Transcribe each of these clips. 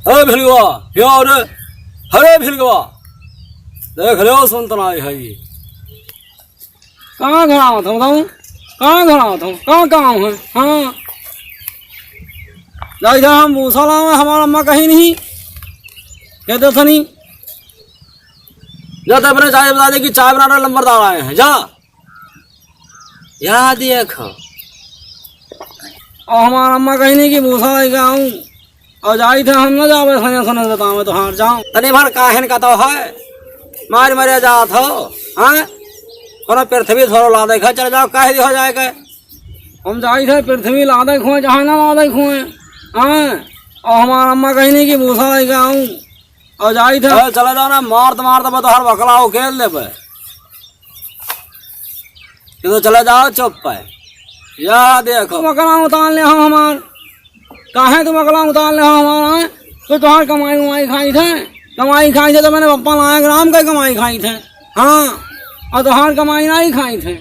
अरे भिलगवा यार, अरे भिलगवा देख लो सुनतना है ये कहाँ खड़ा होता हूँ बताऊँ, कहाँ खड़ा होता हूँ, कहाँ काम है। हाँ जाई था हम भूसा लाओ, हमारा अम्मा कहीं नहीं कहते थे नहीं। जा तो अपने चाय बता दे कि चाय बनाना लंबरदार आए हैं। जा याद देखो और हमारा अम्मा कहीं नहीं कि भूसा लेके आऊँ और जाई थे हम न जावे सने सने बताओ तो हार जाऊँ तनी भर काहन का तो है मार मरे जात हो। हाँ कोनो पृथ्वी थोड़ा ला देखा चल जाओ कह हो जाएगा। हम जाई थे पृथ्वी ला दे खुए चाहे ना ला दे खुए। हाँ और हमारा अम्मा कहीं नहीं कि भूसा लेके आऊँ और जाई थे चले जाओ ना मारते मारते तो हर बकला उकेल ले पे तो चले जाओ चुप पे। या देखो मकला उतार ले हम हमार काहे तुम अगला उतार ले हमारा तो तुम्हार कमाई उमाई खाई थे तो मैंने पप्पा लाया ग्राम का कमाई खाई थे। हाँ और तुम्हार कमाई नहीं खाई थे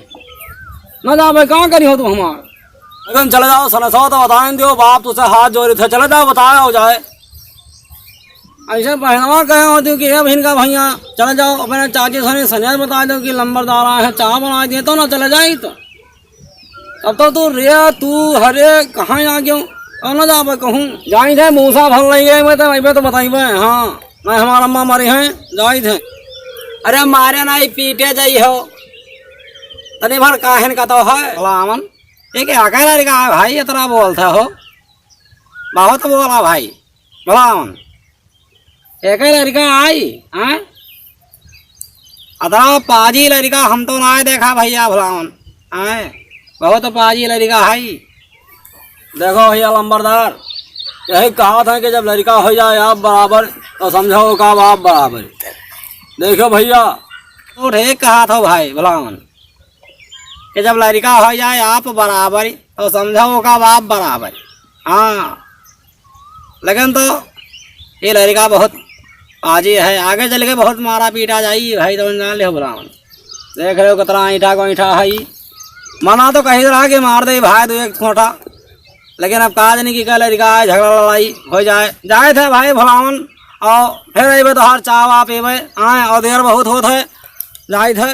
न जा भाई कहाँ करी हो तुम हमार लेकिन चले जाओ सनसो तो बताएं दो बाप तुझसे हाथ जोड़े थे चले जाओ बताया हो जाए ऐसे पहनावा कहे होती कि बहन का भैया चले जाओ अपने चाची सने सने बता दो कि लंबरदार आए हैं चाय बना दिए तो ना चले जाए तो तब तो तू रे तू हरे कहाँ आ गयो और न जा कहूँ जाई थे मूसा भर लग गए मैं तो बताइबे। हाँ मैं हमारा अम्मा मारे हैं जाई थे अरे मारे नहीं पीटे जाई हो तनी भर काहन का तो है अमन एक अकेला लड़का है भाई इतना बोलता हो बहुत बोला भाई बोला अमन एक लड़का आई हैं अतरा पाजी लड़का हम तो ना देखा भैया भलावन आए बहुत पाजी लड़का है। देखो भैया लंबरदार यही कहा था कि जब लड़का हो जाए आप बराबर तो समझो का बाप बराबर। देखो भैया तो ठीक कहा था भाई भलावन कि जब लड़का हो जाए आप बराबर तो समझो का बाप बराबर। हाँ लेकिन तो ये लड़का बहुत आजी है आगे चल के बहुत मारा पीटा जाई भाई तो जान ले भलावन। देख रहे हो कितना ईटा को ईटा है मना तो कहीं रहा कि मार दे भाई तो एक छोटा लेकिन अब काज नहीं कि कल लड़का झगड़ा लड़ाई हो जाए थे भाई भलावन और फिर अबे तो हर चाव आप एबे आए और देर बहुत होत है जाए थे।